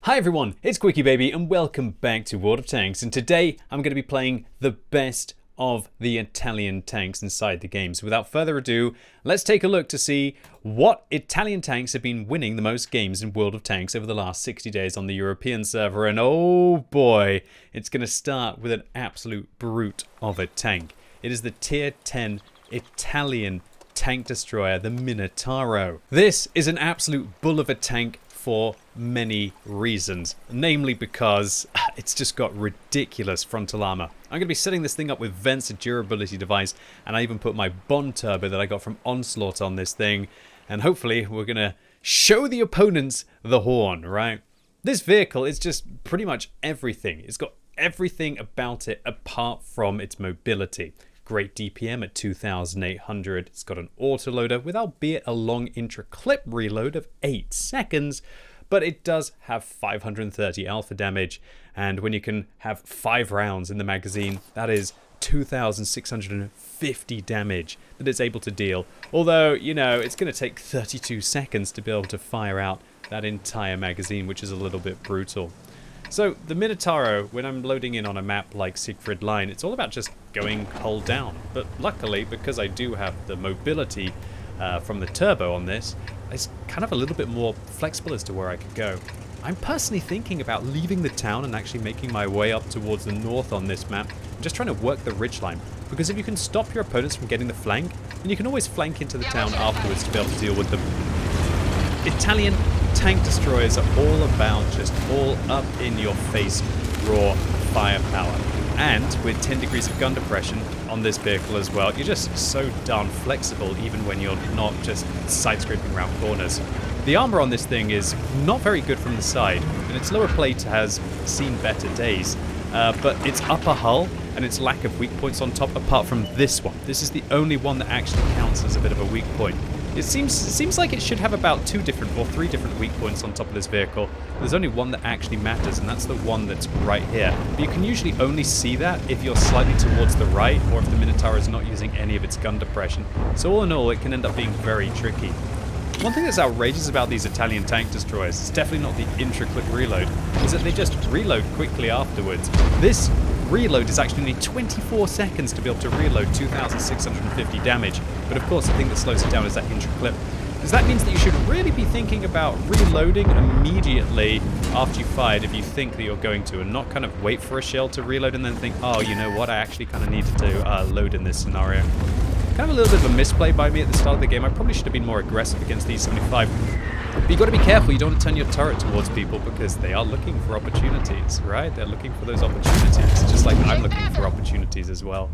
Hi everyone, it's QuickyBaby and welcome back to World of Tanks, and today I'm going to be playing the best of the Italian tanks inside the game. So without further ado, let's take a look to see what Italian tanks have been winning the most games in World of Tanks over the last 60 days on the European server. And oh boy, it's going to start with an absolute brute of a tank. It is the tier 10 Italian tank destroyer, the Minotauro. This is an absolute bull of a tank for many reasons, namely because it's just got ridiculous frontal armor. I'm going to be setting this thing up with vents, a durability device, and I even put my Bond turbo that I got from Onslaught on this thing, and hopefully we're going to show the opponents the horn, right? This vehicle is just pretty much everything. It's got everything about it apart from its mobility. Great DPM at 2,800. It's got an autoloader with albeit a long intra-clip reload of 8 seconds, but it does have 530 alpha damage, and when you can have 5 rounds in the magazine, that is 2,650 damage that it's able to deal. Although, you know, it's going to take 32 seconds to be able to fire out that entire magazine, which is a little bit brutal. So the Minotauro, when I'm loading in on a map like Siegfried Line, it's all about just going hull down. But luckily, because I do have the mobility from the turbo on this, it's kind of a little bit more flexible as to where I could go. I'm personally thinking about leaving the town and actually making my way up towards the north on this map, and just trying to work the ridgeline. Because if you can stop your opponents from getting the flank, then you can always flank into the town afterwards to be able to deal with them. Italian tank destroyers are all about just all up in your face raw firepower, and with 10 degrees of gun depression on this vehicle as well, you're just so darn flexible even when you're not just side scraping around corners. The armor on this thing is not very good from the side, and its lower plate has seen better days, but its upper hull and its lack of weak points on top, apart from this one. This is the only one that actually counts as a bit of a weak point. It seems like it should have about 2 different or 3 different weak points on top of this vehicle. There's only one that actually matters, and that's the one that's right here. But you can usually only see that if you're slightly towards the right, or if the Minotauro is not using any of its gun depression. So all in all, it can end up being very tricky. One thing that's outrageous about these Italian tank destroyers, it's definitely not the intra-clip reload, is that they just reload quickly afterwards. This reload is actually only 24 seconds to be able to reload 2,650 damage. But of course, the thing that slows it down is that intra-clip. Because that means that you should really be thinking about reloading immediately after you fired if you think that you're going to, and not kind of wait for a shell to reload and then think, oh, you know what, I actually kind of needed to load in this scenario. Kind of a little bit of a misplay by me at the start of the game. I probably should have been more aggressive against these 75. But you've got to be careful. You don't want to turn your turret towards people because they are looking for opportunities, right? They're looking for those opportunities, just like I'm looking for opportunities as well.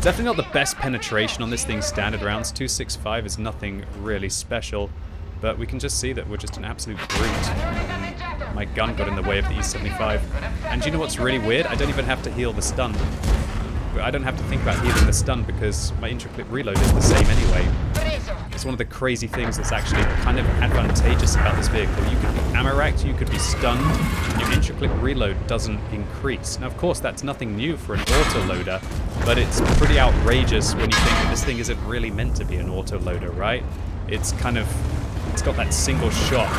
Definitely not the best penetration on this thing. Standard rounds, 265 is nothing really special, but we can just see that we're just an absolute brute. My gun got in the way of the E75. And do you know what's really weird? I don't even have to heal the stun. I don't have to think about healing the stun because my intra-clip reload is the same anyway. It's one of the crazy things that's actually kind of advantageous about this vehicle. You could be ammo-racked, you could be stunned, and your intra-clip reload doesn't increase. Now, of course, that's nothing new for an autoloader, but it's pretty outrageous when you think that this thing isn't really meant to be an autoloader, right? It's got that single shot.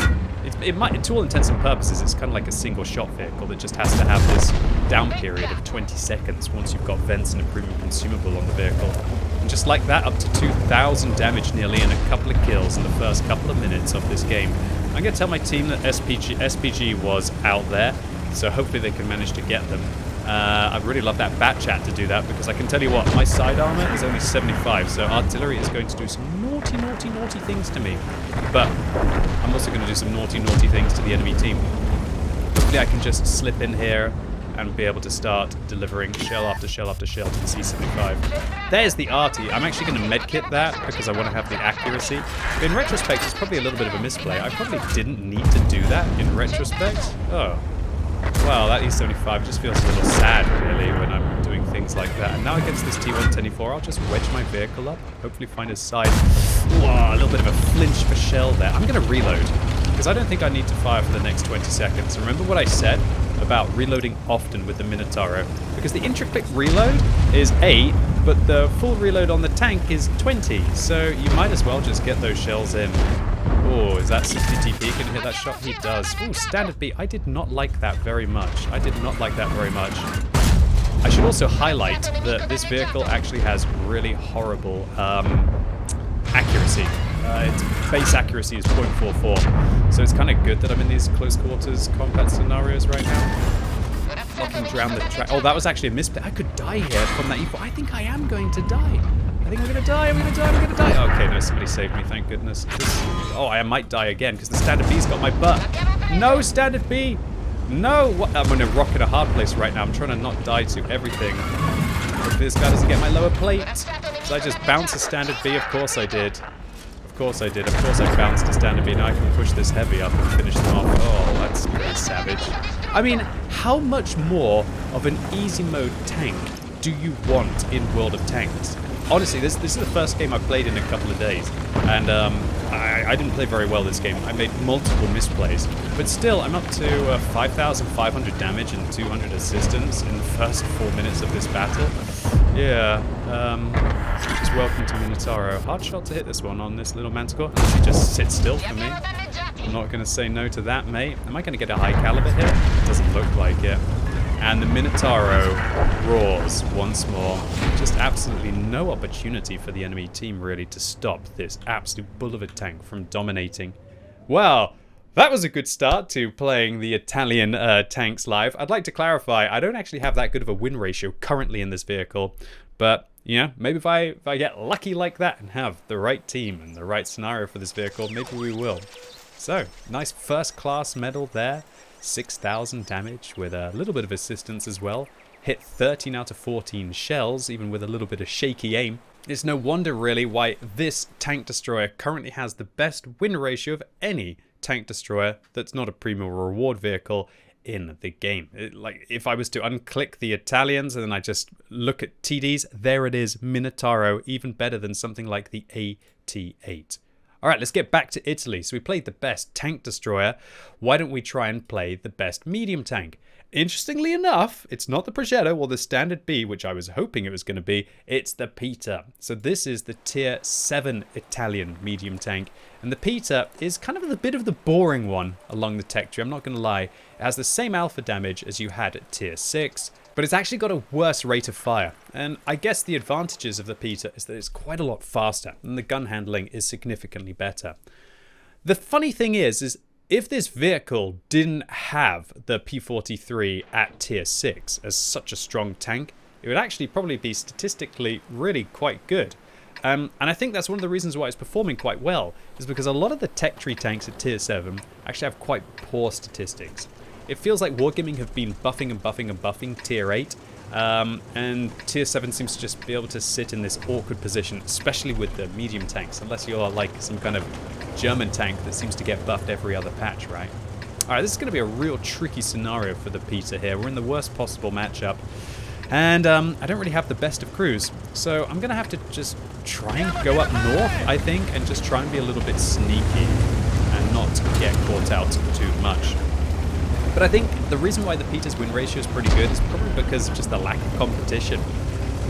To all intents and purposes, it's kind of like a single shot vehicle that just has to have this down period of 20 seconds once you've got vents and a premium consumable on the vehicle. And just like that, up to 2,000 damage nearly and a couple of kills in the first couple of minutes of this game. I'm going to tell my team that SPG was out there, so hopefully they can manage to get them. I'd really love that bat chat to do that, because I can tell you what, my side armor is only 75, so artillery is going to do some naughty things to me. But I'm also going to do some naughty things to the enemy team. Hopefully I can just slip in here and be able to start delivering shell after shell after shell to the C-75. There's the arty. I'm actually going to medkit that because I want to have the accuracy. But in retrospect, it's probably a little bit of a misplay. I probably didn't need to do that in retrospect. Oh. Well, that E75 just feels a little sad, really, when I'm doing things like that. And now against this T-110E4, I'll just wedge my vehicle up, hopefully find his side. Whoa, a little bit of a flinch for shell there. I'm going to reload, because I don't think I need to fire for the next 20 seconds. Remember what I said about reloading often with the Minotauro? Because the intra-click reload is 8, but the full reload on the tank is 20. So you might as well just get those shells in. Oh, is that 60 TP? Can he hit that shot? He does. Oh, standard B. I did not like that very much. I did not like that very much. I should also highlight that this vehicle actually has really horrible accuracy. Its base accuracy is 0.44, so it's kind of good that I'm in these close quarters combat scenarios right now. Locking around the track. Oh, that was actually a misplay. I could die here from that E4. I think I am going to die. I think we're going to die. I'm going to die. I'm going to die. Okay, no, somebody saved me. Thank goodness. Oh, I might die again because the standard B's got my butt. No, standard B. No. What? I'm in a rock in a hard place right now. I'm trying to not die to everything. Hopefully this guy doesn't get my lower plate. Did I just bounce a standard B? Of course I did. Of course I did. Of course I bounced a standard B. Now I can push this heavy up and finish them off. Oh, that's pretty savage. I mean, how much more of an easy mode tank do you want in World of Tanks? Honestly, this is the first game I've played in a couple of days, and I didn't play very well this game. I made multiple misplays, but still, I'm up to 5,500 damage and 200 assistance in the first 4 minutes of this battle. Yeah, just welcome to Minotauro. Hard shot to hit this one on this little Manticore, unless he just sits still for me. I'm not going to say no to that, mate. Am I going to get a high caliber here? It doesn't look like it. And the Minotauro roars once more. Just absolutely no opportunity for the enemy team, really, to stop this absolute bull of a tank from dominating. Well, that was a good start to playing the Italian tanks live. I'd like to clarify, I don't actually have that good of a win ratio currently in this vehicle. But, you know, maybe if I get lucky like that and have the right team and the right scenario for this vehicle, maybe we will. So, nice first class medal there. 6,000 damage with a little bit of assistance as well. Hit 13 out of 14 shells, even with a little bit of shaky aim. It's no wonder really why this tank destroyer currently has the best win ratio of any tank destroyer that's not a premium reward vehicle in the game. Like, if I was to unclick the Italians and then I just look at TDs, there it is, Minotauro, even better than something like the AT8. Alright, let's get back to Italy. So we played the best tank destroyer. Why don't we try and play the best medium tank? Interestingly enough, it's not the Progetto or the standard B, which I was hoping it was going to be. It's the Pita. So this is the tier 7 Italian medium tank. And the Pita is kind of a bit of the boring one along the tech tree. I'm not going to lie. It has the same alpha damage as you had at tier 6. But it's actually got a worse rate of fire. And I guess the advantages of the Pita is that it's quite a lot faster. And the gun handling is significantly better. The funny thing is if this vehicle didn't have the P43 at tier 6 as such a strong tank, it would actually probably be statistically really quite good. And I think that's one of the reasons why it's performing quite well, is because a lot of the tech tree tanks at tier 7 actually have quite poor statistics. It feels like Wargaming have been buffing and buffing and buffing tier 8, and tier 7 seems to just be able to sit in this awkward position, especially with the medium tanks, unless you're like some kind of German tank that seems to get buffed every other patch, right? Alright, this is going to be a real tricky scenario for the Pita here. We're in the worst possible matchup, and I don't really have the best of crews, so I'm going to have to just try and go up north, I think, and just try and be a little bit sneaky and not get caught out too much. But I think the reason why the Pita's win ratio is pretty good is probably because of just the lack of competition.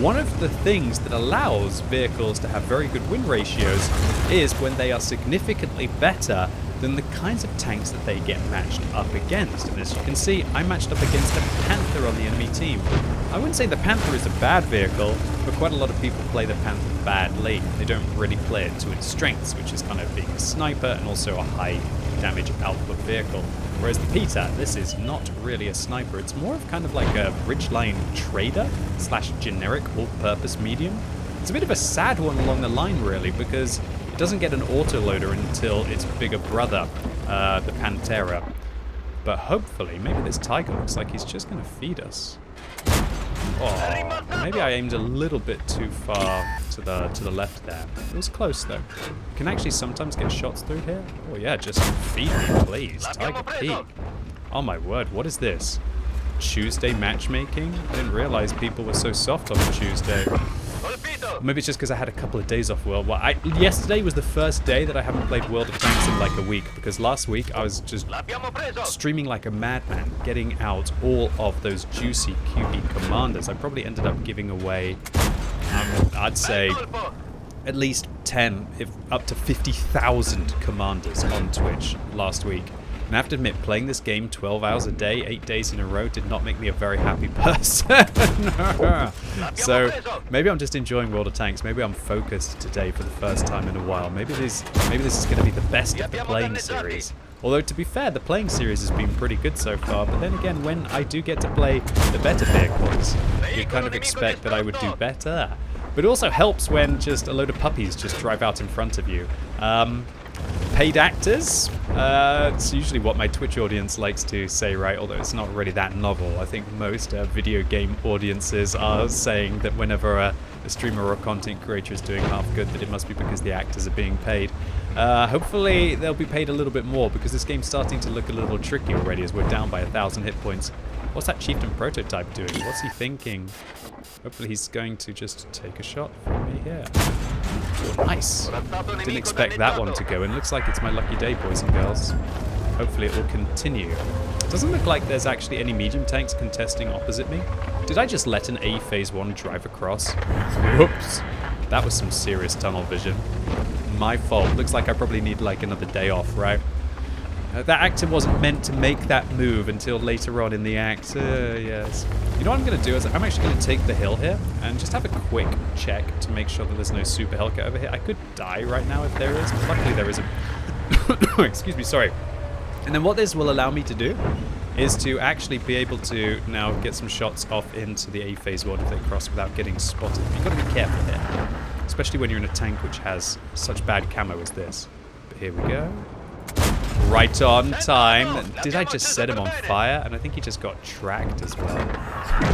One of the things that allows vehicles to have very good win ratios is when they are significantly better than the kinds of tanks that they get matched up against. And as you can see, I matched up against a Panther on the enemy team. I wouldn't say the Panther is a bad vehicle, but quite a lot of people play the Panther badly. They don't really play it to its strengths, which is kind of being a sniper and also a high damage output vehicle. Whereas the Pita, this is not really a sniper. It's more of kind of like a ridgeline trader / generic all-purpose medium. It's a bit of a sad one along the line, really, because it doesn't get an autoloader until its bigger brother, the Pantera. But hopefully, maybe this Tiger looks like he's just going to feed us. Oh, maybe I aimed a little bit too far to the left there. It was close though. Can actually sometimes get shots through here. Oh yeah, just feed me, please. Tiger Peak. Oh my word, what is this? Tuesday matchmaking? I didn't realize people were so soft on Tuesday. Maybe it's just because I had a couple of days off World. Well, yesterday was the first day that I haven't played World of Tanks in like a week, because last week I was just streaming like a madman, getting out all of those juicy QB commanders. I probably ended up giving away, I'd say, at least 10, if up to 50,000 commanders on Twitch last week. And I have to admit, playing this game 12 hours a day, 8 days in a row, did not make me a very happy person. So maybe I'm just enjoying World of Tanks. Maybe I'm focused today for the first time in a while. Maybe this is going to be the best of the playing series. Although, to be fair, the playing series has been pretty good so far. But then again, when I do get to play the better vehicles, you kind of expect that I would do better. But it also helps when just a load of puppies just drive out in front of you. Paid actors? It's usually what my Twitch audience likes to say, right? Although it's not really that novel. I think most video game audiences are saying that whenever a streamer or content creator is doing half good, that it must be because the actors are being paid. Hopefully they'll be paid a little bit more, because this game's starting to look a little tricky already as we're down by 1,000 hit points. What's that Chieftain prototype doing? What's he thinking? Hopefully he's going to just take a shot from me here. Oh, nice. Didn't expect that one to go in. Looks like it's my lucky day, boys and girls. Hopefully it will continue. Doesn't look like there's actually any medium tanks contesting opposite me. Did I just let an A Phase 1 drive across? Whoops. That was some serious tunnel vision. My fault. Looks like I probably need like another day off, right? That actor wasn't meant to make that move until later on in the act. Yes. You know what I'm going to do is I'm actually going to take the hill here and just have a quick check to make sure that there's no super Hellcat over here. I could die right now if there is, but luckily there isn't. Excuse me, sorry. And then what this will allow me to do is to actually be able to now get some shots off into the A Phase 1 if they cross without getting spotted. You've got to be careful here, especially when you're in a tank which has such bad camo as this. But here we go. Right on time. Did I just set him on fire? And I think he just got tracked as well.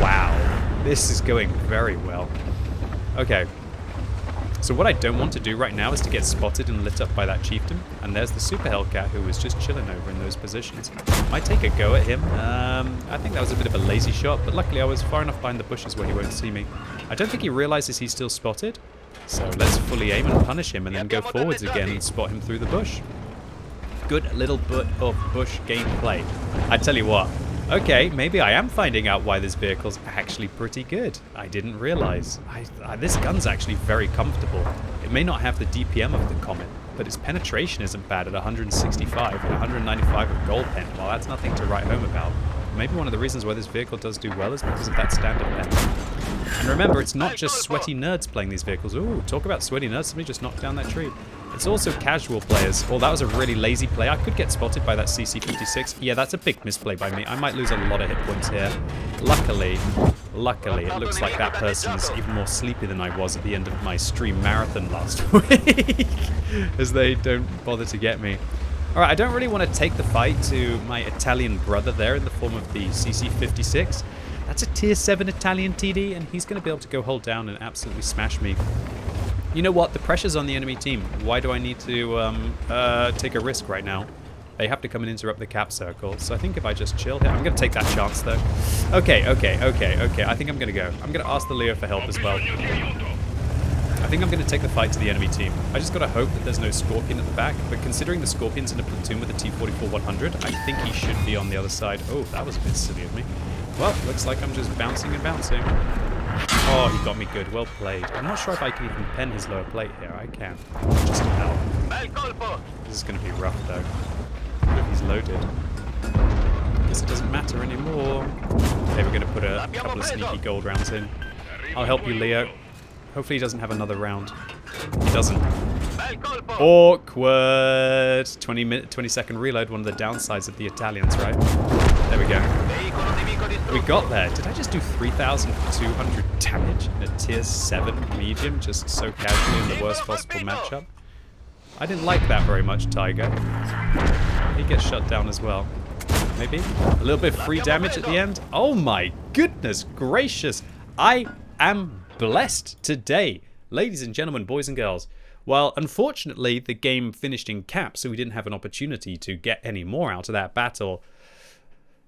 Wow. This is going very well. Okay. So what I don't want to do right now is to get spotted and lit up by that chieftain. And there's the Super Hellcat who was just chilling over in those positions. Might take a go at him. I think that was a bit of a lazy shot, but luckily I was far enough behind the bushes where he won't see me. I don't think he realizes he's still spotted. So let's fully aim and punish him and then go forwards again and spot him through the bush. Good little bit of bush gameplay. I tell you what. Okay, maybe I am finding out why this vehicle's actually pretty good. I didn't realize. This gun's actually very comfortable. It may not have the DPM of the Comet, but its penetration isn't bad at 165 and 195 of gold pen. Well, that's nothing to write home about. Maybe one of the reasons why this vehicle does do well is because of that standard pen. And remember, it's not just sweaty nerds playing these vehicles. Ooh, talk about sweaty nerds. Somebody just knocked down that tree. It's also casual players. Oh, that was a really lazy play. I could get spotted by that CC-56. Yeah, that's a big misplay by me. I might lose a lot of hit points here. Luckily, it looks like that person's even more sleepy than I was at the end of my stream marathon last week, as they don't bother to get me. Alright, I don't really want to take the fight to my Italian brother there in the form of the CC-56. That's a tier 7 Italian TD, and he's going to be able to go hold down and absolutely smash me. You know what? The pressure's on the enemy team. Why do I need to take a risk right now? They have to come and interrupt the cap circle. So I think if I just chill here... I'm going to take that chance, though. Okay. I think I'm going to go. I'm going to ask the Leo for help as well. I think I'm going to take the fight to the enemy team. I just got to hope that there's no Scorpion at the back. But considering the Scorpion's in a platoon with a T-44-100, I think he should be on the other side. Oh, that was a bit silly of me. Well, looks like I'm just bouncing and bouncing. Oh, he got me good. Well played. I'm not sure if I can even pen his lower plate here. I can. Just about. This is going to be rough, though. If he's loaded. Guess it doesn't matter anymore. Okay, we're going to put a couple of sneaky gold rounds in. I'll help you, Leo. Hopefully he doesn't have another round. He doesn't. Awkward. 20-second reload, one of the downsides of the Italians, right? There we go. We got there. Did I just do 3,200 damage in a tier 7 medium, just so casually in the worst possible matchup? I didn't like that very much, Tiger. He gets shut down as well. Maybe? A little bit of free damage at the end? Oh my goodness gracious! I am blessed today, ladies and gentlemen, boys and girls. Well, unfortunately, the game finished in cap, so we didn't have an opportunity to get any more out of that battle.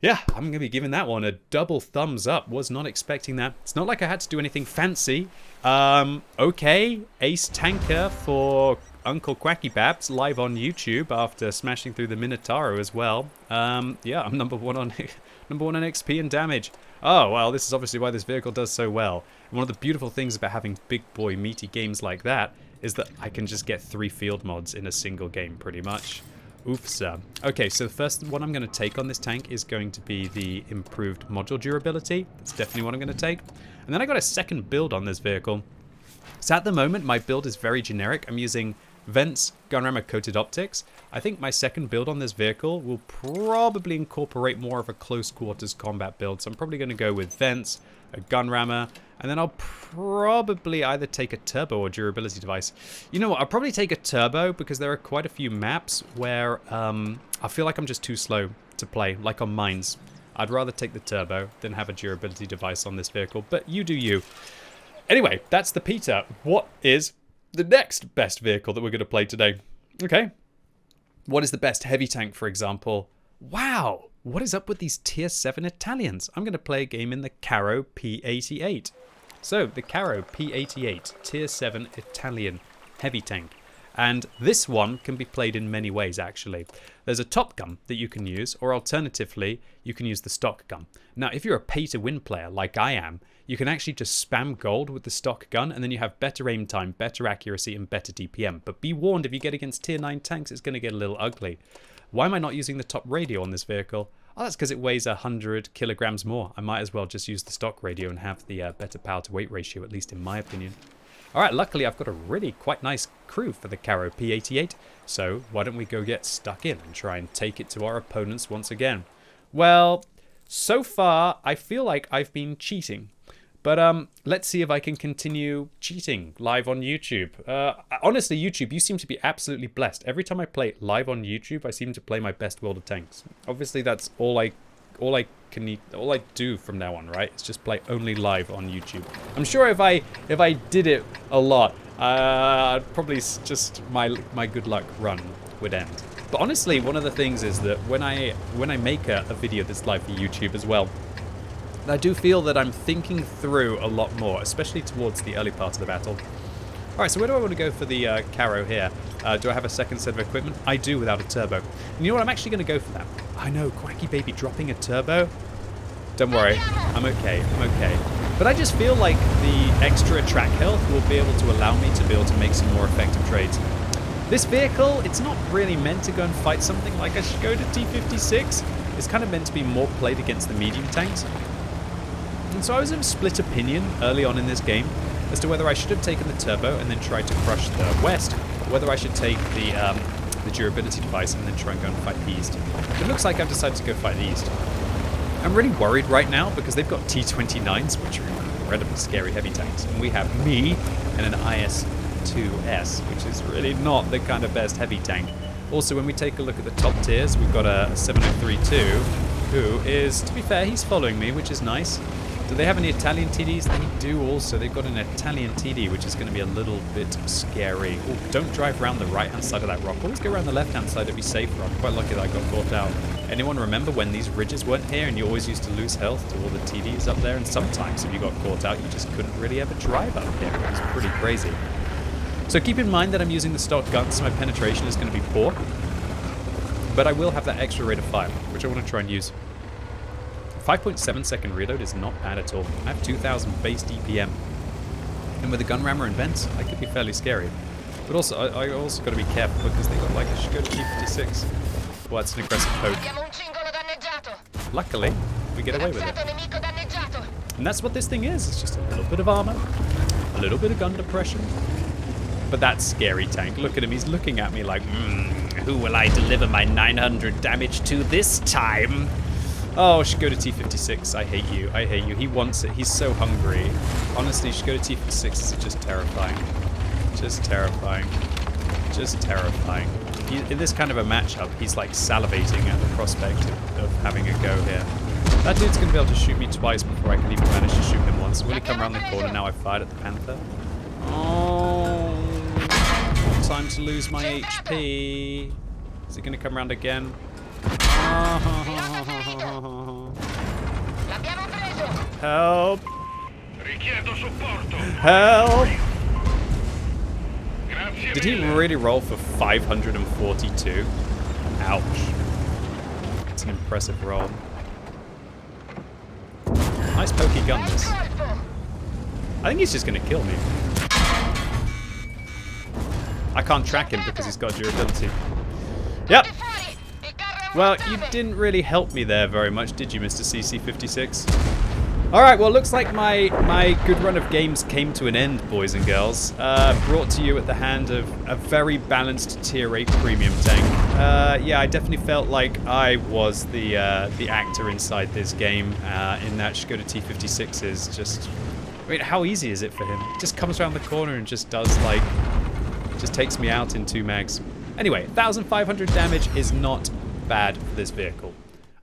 Yeah, I'm going to be giving that one a double thumbs up. Was not expecting that. It's not like I had to do anything fancy. Okay, ace tanker for Uncle QuickyBaby live on YouTube after smashing through the Minotauro as well. Yeah, I'm number one on XP and damage. Oh, well, this is obviously why this vehicle does so well. And one of the beautiful things about having big boy meaty games like that is that I can just get 3 field mods in a single game, pretty much. Oofsa. Okay, so the first one I'm going to take on this tank is going to be the improved module durability. That's definitely what I'm going to take. And then I got a second build on this vehicle. So at the moment, my build is very generic. I'm using vents, gunrammer coated optics. I think my second build on this vehicle will probably incorporate more of a close quarters combat build. So I'm probably going to go with vents, a gunrammer, and then I'll probably either take a turbo or durability device. You know what? I'll probably take a turbo because there are quite a few maps where I feel like I'm just too slow to play, like on mines. I'd rather take the turbo than have a durability device on this vehicle, but you do you. Anyway, that's the Peter. What is the next best vehicle that we're going to play today? Okay. What is the best heavy tank, for example? Wow. What is up with these tier 7 Italians? I'm going to play a game in the Carro P88. So, the Carro P88, tier 7 Italian heavy tank. And this one can be played in many ways, actually. There's a top gun that you can use, or alternatively, you can use the stock gun. Now, if you're a pay-to-win player, like I am, you can actually just spam gold with the stock gun, and then you have better aim time, better accuracy, and better DPM. But be warned, if you get against tier 9 tanks, it's going to get a little ugly. Why am I not using the top radio on this vehicle? Oh, that's because it weighs 100 kilograms more. I might as well just use the stock radio and have the better power to weight ratio, at least in my opinion. Alright, luckily I've got a really quite nice crew for the Carro P88, so why don't we go get stuck in and try and take it to our opponents once again. Well, so far I feel like I've been cheating. But let's see if I can continue cheating live on YouTube. Honestly, YouTube, you seem to be absolutely blessed. Every time I play live on YouTube, I seem to play my best World of Tanks. Obviously, that's all I do from now on, right? It's just play only live on YouTube. I'm sure if I did it a lot, probably just my good luck run would end. But honestly, one of the things is that when I make a video that's live for YouTube as well, I do feel that I'm thinking through a lot more, especially towards the early part of the battle. Alright, so where do I want to go for the Carro here? Do I have a second set of equipment? I do, without a turbo. And you know what? I'm actually going to go for that. I know, QuickyBaby dropping a turbo? Don't worry, I'm okay, But I just feel like the extra track health will be able to allow me to be able to make some more effective trades. This vehicle, it's not really meant to go and fight something like a Skoda T56. It's kind of meant to be more played against the medium tanks. And so I was of a split opinion early on in this game as to whether I should have taken the turbo and then tried to crush the west, or whether I should take the durability device and then try and go and fight the east. It looks like I've decided to go fight the east. I'm really worried right now because they've got T29s, which are incredibly scary heavy tanks, and we have me and an IS-2S, which is really not the kind of best heavy tank. Also, when we take a look at the top tiers, we've got a 703-2, who is, to be fair, he's following me, which is nice. Do they have any Italian TDs? They do also. They've got an Italian TD, which is going to be a little bit scary. Ooh, don't drive around the right-hand side of that rock. Always go around the left-hand side to be safer. I'm quite lucky that I got caught out. Anyone remember when these ridges weren't here and you always used to lose health to all the TDs up there? And sometimes if you got caught out, you just couldn't really ever drive up here. It was pretty crazy. So keep in mind that I'm using the stock gun, so my penetration is going to be poor. But I will have that extra rate of fire, which I want to try and use. 5.7 second reload is not bad at all. I have 2,000 base DPM. And with a gun rammer and vents, I could be fairly scary. But also, I also got to be careful because they got like a Skoda T56. Well, that's an aggressive poke. Luckily, we get away with it. And that's what this thing is. It's just a little bit of armor, a little bit of gun depression. But that scary tank, look at him. He's looking at me like, who will I deliver my 900 damage to this time? Oh, Skoda T56, I hate you. I hate you. He wants it. He's so hungry. Honestly, Skoda T56 is just terrifying. Just terrifying. Just terrifying. In this kind of a matchup, he's like salivating at the prospect of having a go here. That dude's going to be able to shoot me twice before I can even manage to shoot him once. Will he come around the corner now? I fired at the Panther. Oh, time to lose my HP. Is he going to come around again? Help! Help! Did he really roll for 542? Ouch. It's an impressive roll. Nice pokey gun, this. I think he's just going to kill me. I can't track him because he's got durability. Yep. Well, you didn't really help me there very much, did you, Mr. CC56? Alright, well, looks like my good run of games came to an end, boys and girls. Brought to you at the hand of a very balanced Tier 8 premium tank. Yeah, I definitely felt like I was the actor inside this game, in that Skoda T56 is just... I mean, how easy is it for him? He just comes around the corner and just does, like... just takes me out in 2 mags. Anyway, 1,500 damage is not bad for this vehicle.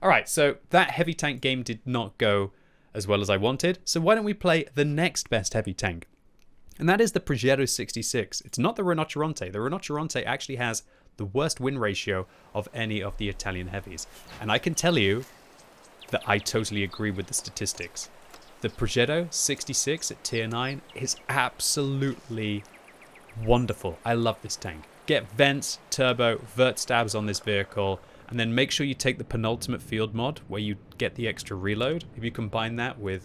Alright, so that heavy tank game did not go as well as I wanted, so why don't we play the next best heavy tank? And that is the Progetto 66. It's not the Rinoceronte. The Rinoceronte actually has the worst win ratio of any of the Italian heavies. And I can tell you that I totally agree with the statistics. The Progetto 66 at tier 9 is absolutely wonderful. I love this tank. Get vents, turbo, vert stabs on this vehicle, and then make sure you take the penultimate field mod where you get the extra reload. If you combine that with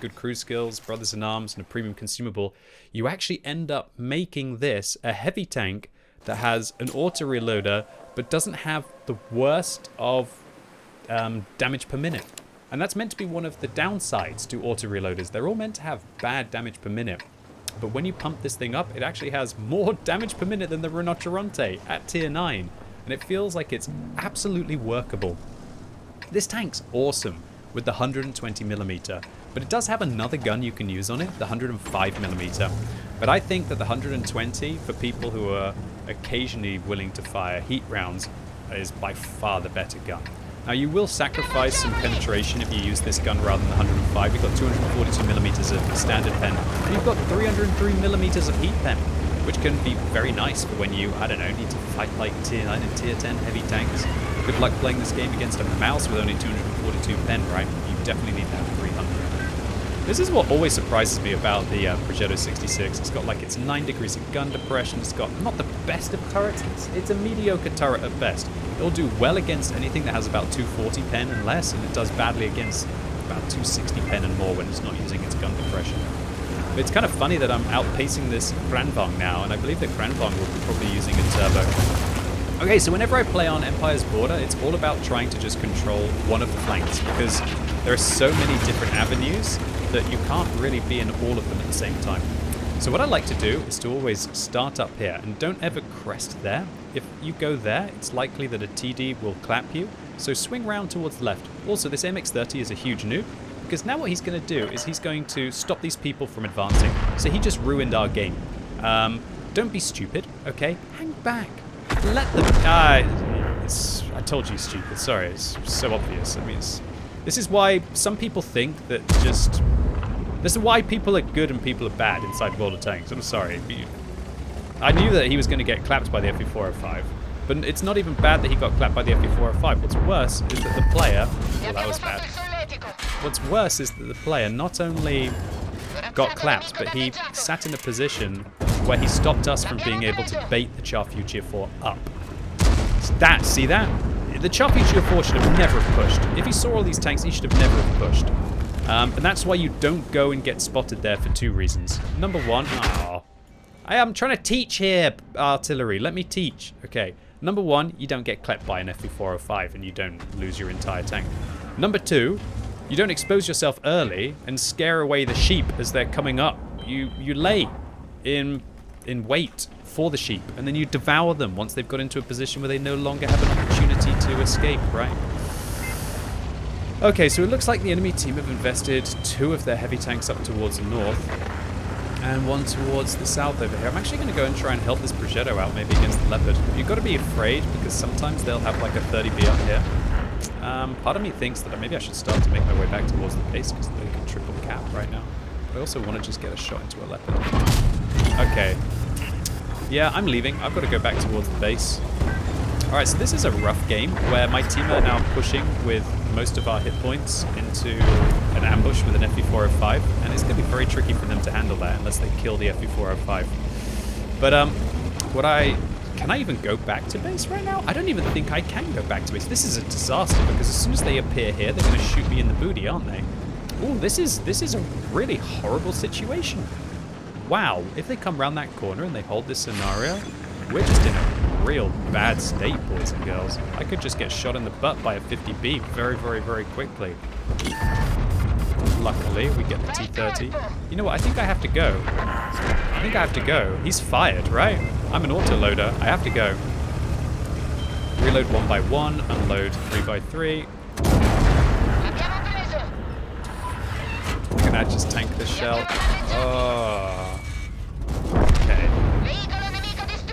good cruise skills, brothers in arms, and a premium consumable, you actually end up making this a heavy tank that has an auto reloader but doesn't have the worst of damage per minute. And that's meant to be one of the downsides to auto reloaders. They're all meant to have bad damage per minute. But when you pump this thing up, it actually has more damage per minute than the Rinoceronte at tier 9. And it feels like it's absolutely workable. This tank's awesome with the 120mm, but it does have another gun you can use on it, the 105mm. But I think that the 120, for people who are occasionally willing to fire heat rounds, is by far the better gun. Now you will sacrifice some penetration if you use this gun rather than the 105. You've got 242mm of standard pen, and you've got 303mm of heat pen, which can be very nice for when you, I don't know, need to fight like tier 9 and tier 10 heavy tanks. Good luck playing this game against a mouse with only 242 pen, right? You definitely need that 300. This is what always surprises me about the Progetto 66. It's got like its 9 degrees of gun depression. It's got not the best of turrets. It's a mediocre turret at best. It'll do well against anything that has about 240 pen and less, and it does badly against about 260 pen and more when it's not using its gun depression. But it's kind of funny that I'm outpacing this Kranvang now, and I believe that Kranvang will be probably using a turbo. Okay, so whenever I play on Empire's Border, it's all about trying to just control one of the flanks, because there are so many different avenues that you can't really be in all of them at the same time. So what I like to do is to always start up here, and don't ever crest there. If you go there, it's likely that a TD will clap you, so swing round towards the left. Also, this MX-30 is a huge noob, because now what he's going to do is he's going to stop these people from advancing. So he just ruined our game. Don't be stupid, okay? Hang back. Let them... I told you stupid, sorry, it's so obvious. I mean, this is why some people think that just... This is why people are good and people are bad inside World of Tanks. I'm sorry. I knew that he was going to get clapped by the FE405, but it's not even bad that he got clapped by the FE405. What's worse is that the player... Well, that was bad. What's worse is that the player not only got clapped, but he sat in a position where he stopped us from being able to bait the Char Future 4 up. See that? The Char Future 4 should have never have pushed. If he saw all these tanks, he should have never have pushed. And that's why you don't go and get spotted there for 2 reasons. Number 1, I am trying to teach here, artillery. Let me teach. Okay. Number 1, you don't get clapped by an FE405 and you don't lose your entire tank. Number 2, you don't expose yourself early and scare away the sheep as they're coming up. You lay in wait for the sheep, and then you devour them once they've got into a position where they no longer have an opportunity to escape, right? Okay, so it looks like the enemy team have invested 2 of their heavy tanks up towards the north and 1 towards the south over here. I'm actually going to go and try and help this Progetto out, maybe against the Leopard. You've got to be afraid, because sometimes they'll have like a 30B up here. Part of me thinks that maybe I should start to make my way back towards the base, because they can triple cap right now. But I also want to just get a shot into a Leopard. Okay. Yeah, I'm leaving. I've got to go back towards the base. Alright, so this is a rough game where my team are now pushing with most of our hit points into an ambush with an FE405, and it's going to be very tricky for them to handle that unless they kill the FE405. But can I even go back to base right now? I don't even think I can go back to base. This is a disaster, because as soon as they appear here, they're going to shoot me in the booty, aren't they? Ooh, this is a really horrible situation. Wow, if they come around that corner and they hold this scenario, We're just in a real bad state, boys and girls. I could just get shot in the butt by a 50B very, very, very quickly. Luckily, we get the T-30. You know what? I think I have to go. I think I have to go. He's fired, right? I'm an autoloader. I have to go. Reload 1 by 1, unload 3 by 3. Can I just tank this shell? Oh. Okay.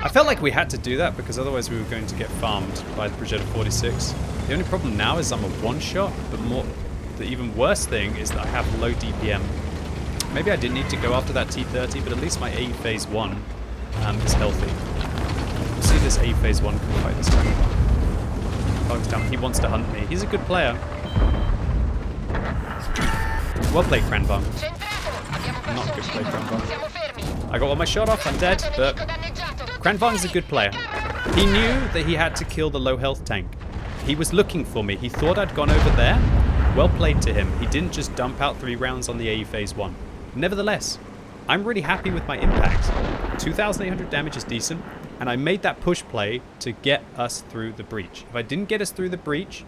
I felt like we had to do that because otherwise we were going to get farmed by the Progetto 46. The only problem now is I'm a one-shot, but the even worse thing is that I have low DPM. Maybe I didn't need to go after that T-30, but at least my A phase 1 is healthy. We'll see this A phase 1 can fight this time. He wants to hunt me. He's a good player. Well played, Cranbong. Not a good play, Cranbong. I got all my shot off, I'm dead, but Cranbong is a good player. He knew that he had to kill the low health tank. He was looking for me. He thought I'd gone over there. Well played to him. He didn't just dump out 3 rounds on the AE phase 1. Nevertheless, I'm really happy with my impact. 2,800 damage is decent, and I made that push play to get us through the breach. If I didn't get us through the breach,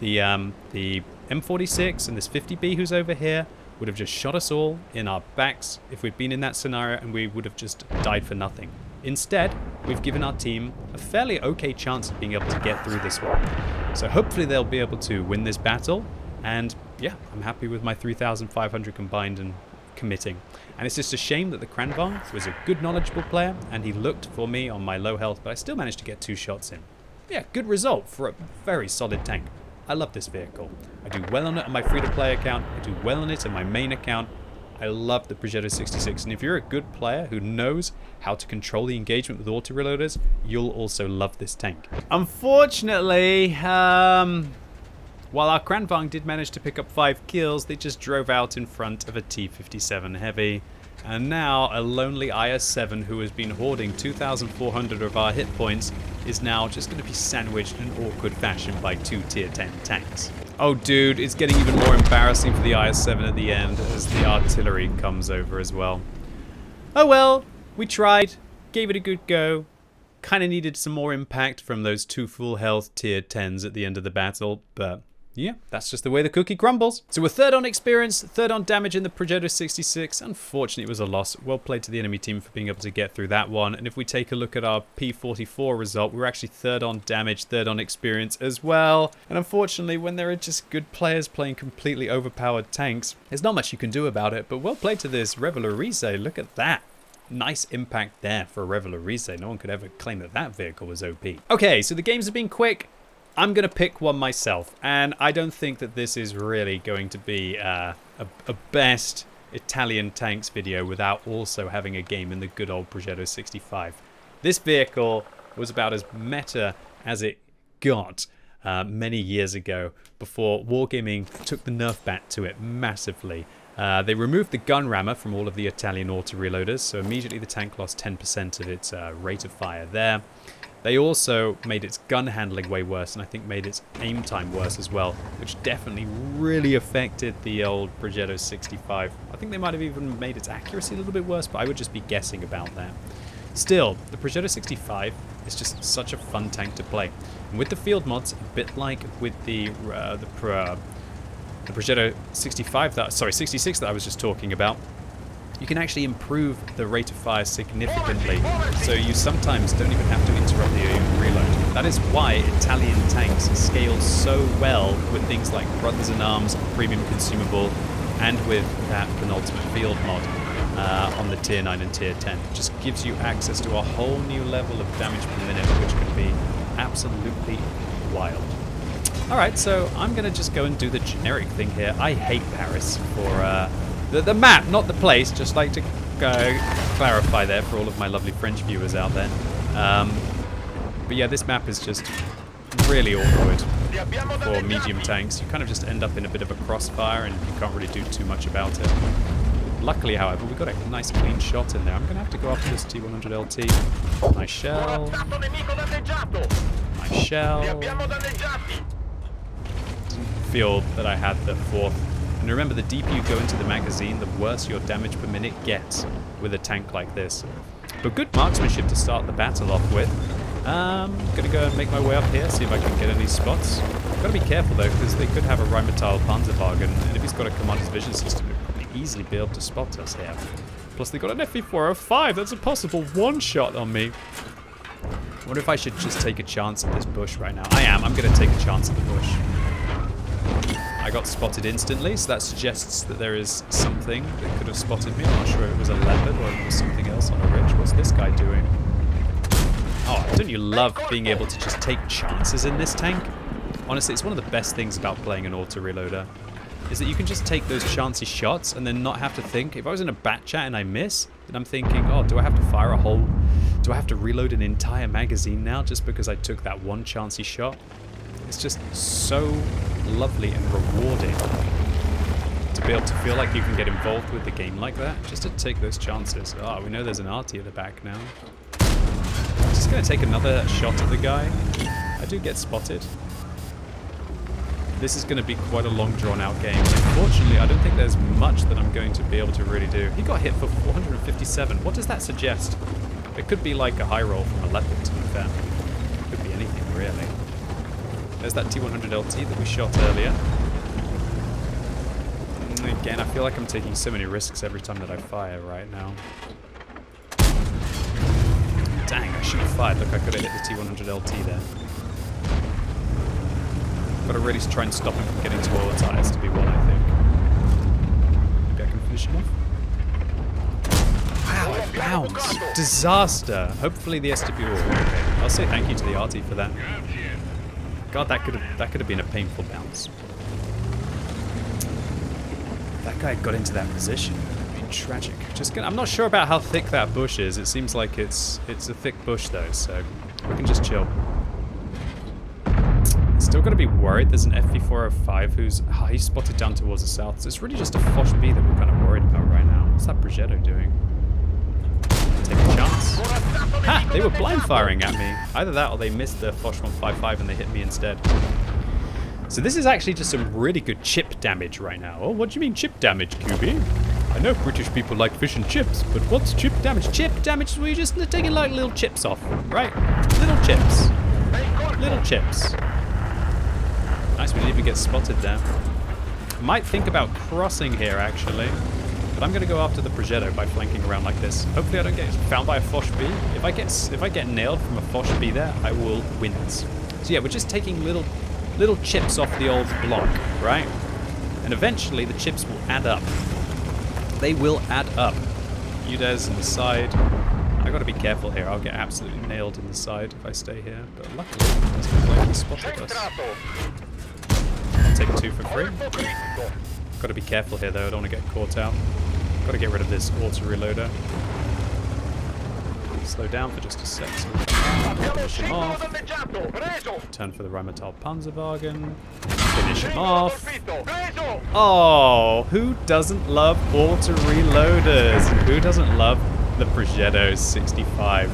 the M46 and this 50B who's over here would have just shot us all in our backs if we'd been in that scenario, and we would have just died for nothing. Instead, we've given our team a fairly okay chance of being able to get through this one. So hopefully they'll be able to win this battle, and yeah, I'm happy with my 3,500 combined and committing. And it's just a shame that the Cranbong was a good knowledgeable player and he looked for me on my low health, but I still managed to get 2 shots in. Yeah, good result for a very solid tank. I love this vehicle. I do well on it on my free-to-play account. I do well on it on my main account. I love the Progetto 66, and if you're a good player who knows how to control the engagement with auto-reloaders, you'll also love this tank. Unfortunately, while our Cranbong did manage to pick up 5 kills, they just drove out in front of a T-57 Heavy. And now a lonely IS-7 who has been hoarding 2,400 of our hit points is now just going to be sandwiched in an awkward fashion by 2 tier 10 tanks. Oh dude, it's getting even more embarrassing for the IS-7 at the end as the artillery comes over as well. Oh well, we tried, gave it a good go. Kind of needed some more impact from those 2 full health tier 10s at the end of the battle, but yeah, that's just the way the cookie crumbles. So we're 3rd on experience, 3rd on damage in the Progetto 66. Unfortunately, it was a loss. Well played to the enemy team for being able to get through that one. And if we take a look at our P44 result, we're actually 3rd on damage, 3rd on experience as well. And unfortunately, when there are just good players playing completely overpowered tanks, there's not much you can do about it. But well played to this Revelorise. Look at that. Nice impact there for a Revelorise. No one could ever claim that that vehicle was OP. Okay, so the games have been quick. I'm going to pick one myself, and I don't think that this is really going to be a best Italian tanks video without also having a game in the good old Progetto 65. This vehicle was about as meta as it got many years ago before Wargaming took the nerf bat to it massively. They removed the gun rammer from all of the Italian auto-reloaders, so immediately the tank lost 10% of its rate of fire there. They also made its gun handling way worse, and I think made its aim time worse as well, which definitely really affected the old Progetto 65. I think they might have even made its accuracy a little bit worse, but I would just be guessing about that. Still, the Progetto 65 is just such a fun tank to play. And with the field mods, a bit like with the Progetto 66 that I was just talking about, you can actually improve the rate of fire significantly, so you sometimes don't even have to interrupt the reload. That is why Italian tanks scale so well with things like Brothers in Arms, Premium Consumable, and with that Penultimate Field mod on the Tier 9 and Tier 10. It just gives you access to a whole new level of damage per minute, which can be absolutely wild. Alright, so I'm going to just go and do the generic thing here. I hate Paris for the map, not the place. Just like to clarify there for all of my lovely French viewers out there. But yeah, this map is just really awkward for medium tanks. You kind of just end up in a bit of a crossfire and you can't really do too much about it. Luckily, however, we got a nice clean shot in there. I'm going to have to go after this T100 LT. Nice shell. Nice shell. Didn't feel that I had the 4th. And remember, the deeper you go into the magazine, the worse your damage per minute gets with a tank like this. But good marksmanship to start the battle off with. Gonna go and make my way up here, see if I can get any spots. Gotta be careful though, because they could have a Minotauro Panzerwagen, and if he's got a commander's vision system, he'd probably easily be able to spot us here. Plus they got an FE405, that's a possible one-shot on me. I wonder if I should just take a chance at this bush right now. I'm gonna take a chance at the bush. I got spotted instantly, so that suggests that there is something that could have spotted me. I'm not sure if it was a leopard or if it was something else on a ridge. What's this guy doing? Oh, don't you love being able to just take chances in this tank? Honestly, it's one of the best things about playing an auto-reloader, is that you can just take those chancy shots and then not have to think. If I was in a bat chat and I miss, then I'm thinking, oh, do I have to fire a whole... Do I have to reload an entire magazine now just because I took that one chancy shot? It's just so lovely and rewarding to be able to feel like you can get involved with the game like that, just to take those chances. Oh, we know there's an arty at the back now. Just going to take another shot at the guy. I do get spotted. This is going to be quite a long drawn-out game. Unfortunately, I don't think there's much that I'm going to be able to really do. He got hit for 457. What does that suggest? It could be like a high roll from a leopard, to be fair. It could be anything, really. There's that T100 LT that we shot earlier. Again, I feel like I'm taking so many risks every time that I fire right now. Dang, I should have fired. Look, I could have hit the T100 LT there. Got to really try and stop him from getting to all the tires to be one, I think. Maybe I can finish him off. Wow, I bounced. Disaster. Hopefully the SW... Okay, I'll say thank you to the RT for that. God, that could have been a painful bounce. That guy got into that position. It would have been tragic. I'm not sure about how thick that bush is. It seems like it's a thick bush though, so we can just chill. Still got to be worried. There's an FE405 who's he's spotted down towards the south. So it's really just a Foch B that we're kind of worried about right now. What's that Progetto doing? Take a chance. Ha! They were blind firing at me. Either that or they missed the Foch 155 and they hit me instead. So this is actually just some really good chip damage right now. Oh, what do you mean chip damage, QB? I know British people like fish and chips, but what's chip damage? Chip damage is where you're just taking like little chips off, right? Little chips. Little chips. Nice, we didn't even get spotted there. Might think about crossing here, actually. But I'm going to go after the Progetto by flanking around like this. Hopefully I don't get found by a Foch B. If I get nailed from a Foch B there, I will win this. So yeah, we're just taking little chips off the old block, right? And eventually the chips will add up. They will add up. UDES in the side. I gotta be careful here. I'll get absolutely nailed in the side if I stay here. But luckily, it doesn't look like he spotted us. I'll take 2 for free. Gotta be careful here though. I don't want to get caught out. Gotta get rid of this auto reloader. Slow down for just a sec. So finish him off. Turn for the Minotauro Panzerwagen. Finish him off. Oh, who doesn't love auto reloaders? And who doesn't love the Progetto 65?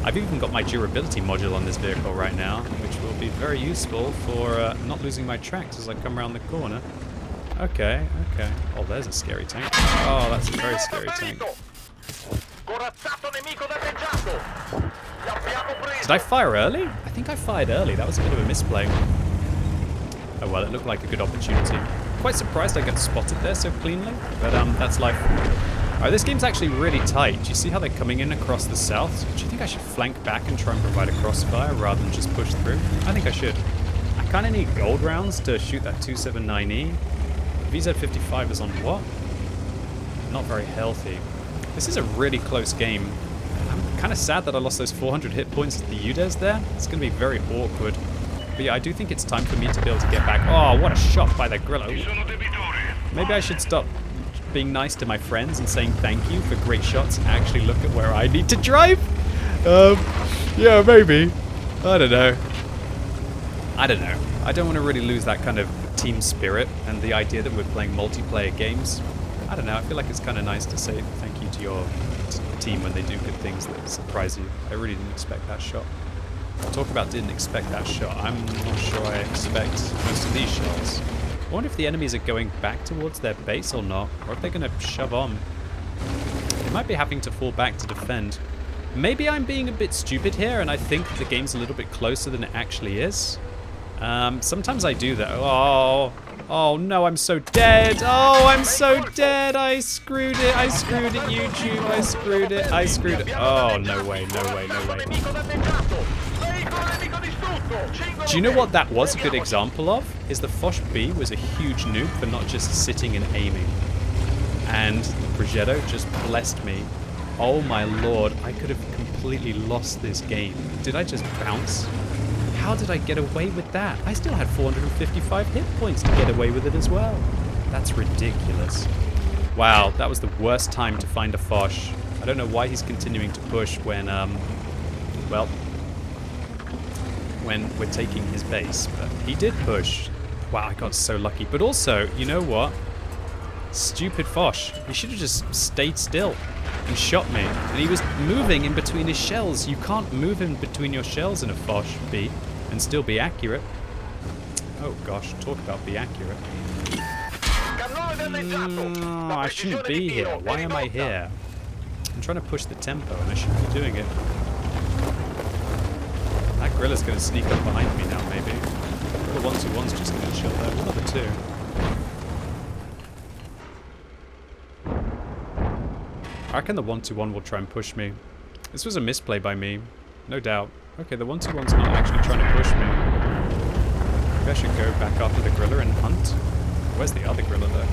I've even got my durability module on this vehicle right now, which will be very useful for not losing my tracks as I come around the corner. Okay, okay. Oh, there's a scary tank. Oh, that's a very scary tank. Did I fire early? I think I fired early. That was a bit of a misplay. Oh well, it looked like a good opportunity. Quite surprised I got spotted there so cleanly, but that's life. Alright, this game's actually really tight. Do you see how they're coming in across the south? Do you think I should flank back and try and provide a crossfire rather than just push through? I think I should. I kind of need gold rounds to shoot that 279E. VZ55 is on what? Not very healthy. This is a really close game. I'm kind of sad that I lost those 400 hit points to the UDES there. It's going to be very awkward. But yeah, I do think it's time for me to be able to get back. Oh, what a shot by the Grillo. Maybe I should stop being nice to my friends and saying thank you for great shots and actually look at where I need to drive. Yeah, maybe. I don't know. I don't know. I don't want to really lose that kind of team spirit and the idea that we're playing multiplayer games. I don't know, I feel like it's kind of nice to say thank you to your team when they do good things that surprise you. I really didn't expect that shot. Talk about didn't expect that shot. I'm not sure I expect most of these shots. I wonder if the enemies are going back towards their base or not, or if they're going to shove on. They might be having to fall back to defend. Maybe I'm being a bit stupid here, and I think the game's a little bit closer than it actually is. Sometimes I do that. Oh no, I'm so dead. Oh, I'm so dead. I screwed it. I screwed it, YouTube. I screwed it. I screwed it. Oh, no way, no way, no way. Do you know what that was a good example of? Is the Foch B was a huge noob for not just sitting and aiming. And Progetto just blessed me. Oh my lord, I could have completely lost this game. Did I just bounce? How did I get away with that? I still had 455 hit points to get away with it as well. That's ridiculous. Wow, that was the worst time to find a Foch. I don't know why he's continuing to push when, well, when we're taking his base, but he did push. Wow, I got so lucky. But also, you know what? Stupid Foch. He should have just stayed still and shot me. And he was moving in between his shells. You can't move in between your shells in a Foch B and still be accurate. Oh gosh, talk about be accurate. I shouldn't be here. Why am I here? I'm trying to push the tempo and I shouldn't be doing it. That Gorilla's going to sneak up behind me now, maybe. The 1-2-1's just going to chill there. One of the two. I reckon the 1-2-1 will try and push me. This was a misplay by me, no doubt. Okay, the 1-2-1's not actually trying to push me. Maybe I should go back after the Gorilla and hunt. Where's the other Gorilla though?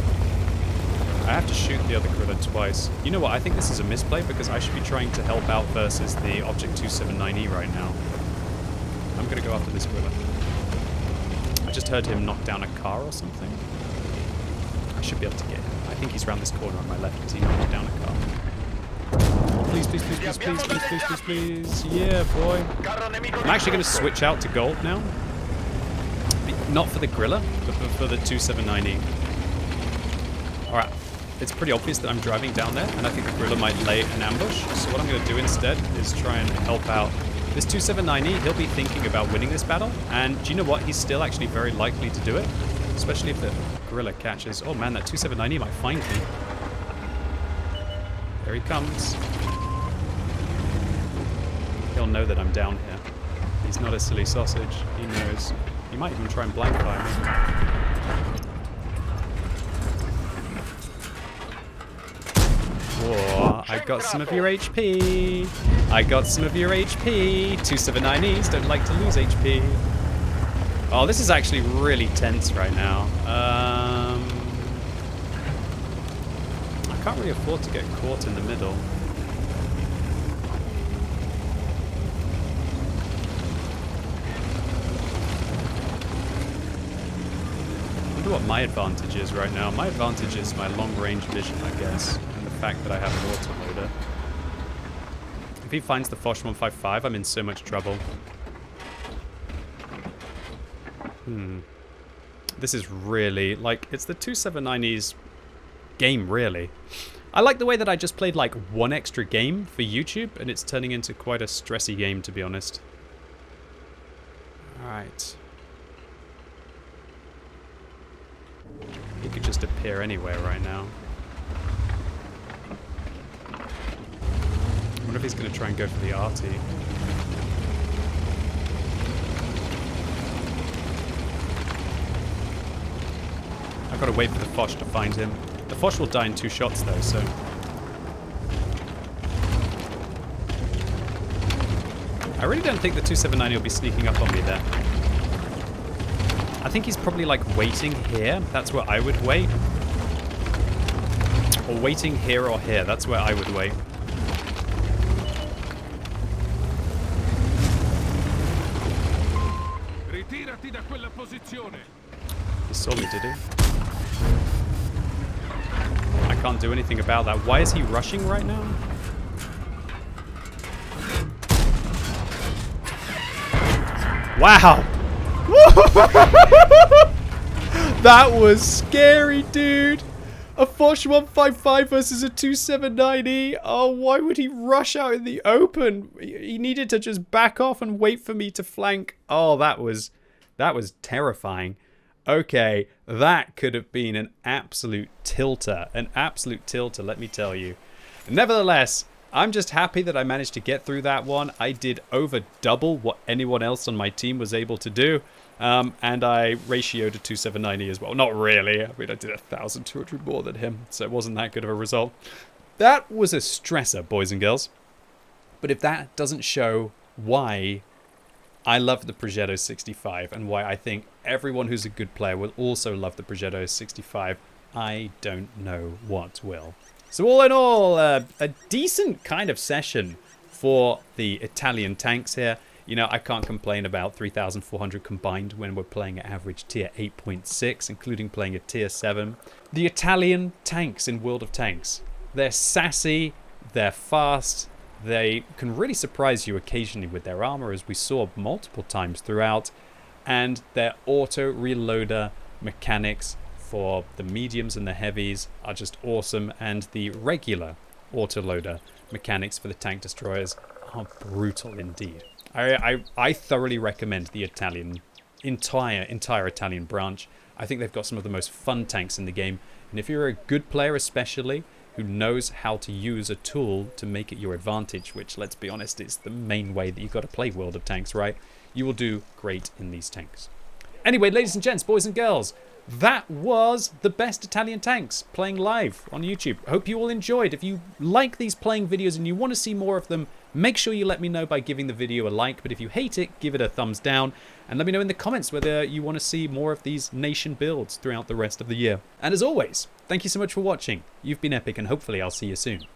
I have to shoot the other Gorilla twice. You know what, I think this is a misplay because I should be trying to help out versus the Object 279E right now. I'm gonna go after this Gorilla. I just heard him knock down a car or something. I should be able to get him. I think he's around this corner on my left because he knocked down a car. Please, please, please, please, please, please, please, please, please. Yeah, boy. I'm actually going to switch out to gold now. Not for the Gorilla, but for the 279E. Alright. It's pretty obvious that I'm driving down there, and I think the Gorilla might lay an ambush. So what I'm going to do instead is try and help out. This 279E, he'll be thinking about winning this battle. And do you know what? He's still actually very likely to do it. Especially if the Gorilla catches. Oh man, that 279E might find me. There he comes. He'll know that I'm down here. He's not a silly sausage. He knows. He might even try and blank fire me. Whoa, I got some of your HP. I got some of your HP. 279Es don't like to lose HP. Oh, this is actually really tense right now. I can't really afford to get caught in the middle. I wonder what my advantage is right now. My advantage is my long-range vision, I guess, and the fact that I have an autoloader. If he finds the Foch 155, I'm in so much trouble. This is really, like, it's the 279E's game, really. I like the way that I just played, like, one extra game for YouTube, and it's turning into quite a stressy game, to be honest. Alright. He could just appear anywhere right now. I wonder if he's going to try and go for the RT. I've got to wait for the Foch to find him. The Foch will die in 2 shots though, so... I really don't think the 279 will be sneaking up on me there. I think he's probably like waiting here. That's where I would wait. Or waiting here or here. That's where I would wait. He saw me, did he? I can't do anything about that. Why is he rushing right now? Wow! That was scary, dude! A Foch 155 versus a 279E. Oh, why would he rush out in the open? He needed to just back off and wait for me to flank. Oh, that was terrifying. Okay, that could have been an absolute tilter. An absolute tilter, let me tell you. Nevertheless, I'm just happy that I managed to get through that one. I did over double what anyone else on my team was able to do. And I ratioed a 2790 as well. Not really. I mean, I did 1,200 more than him, so it wasn't that good of a result. That was a stressor, boys and girls. But if that doesn't show why I love the Progetto 65 and why I think everyone who's a good player will also love the Progetto 65, I don't know what will. So all in all, a decent kind of session for the Italian tanks here. You know, I can't complain about 3,400 combined when we're playing at average tier 8.6, including playing a tier 7. The Italian tanks in World of Tanks. They're sassy, they're fast, they can really surprise you occasionally with their armor, as we saw multiple times throughout, and their auto-reloader mechanics for the mediums and the heavies are just awesome, and the regular autoloader mechanics for the tank destroyers are brutal indeed. I thoroughly recommend the entire Italian branch. I think they've got some of the most fun tanks in the game, and if you're a good player especially, who knows how to use a tool to make it your advantage, which, let's be honest, is the main way that you've got to play World of Tanks, right? You will do great in these tanks. Anyway, ladies and gents, boys and girls, that was the best Italian tanks playing live on YouTube. Hope you all enjoyed. If you like these playing videos and you want to see more of them, make sure you let me know by giving the video a like. But if you hate it, give it a thumbs down. And let me know in the comments whether you want to see more of these nation builds throughout the rest of the year. And as always, thank you so much for watching. You've been epic, and hopefully I'll see you soon.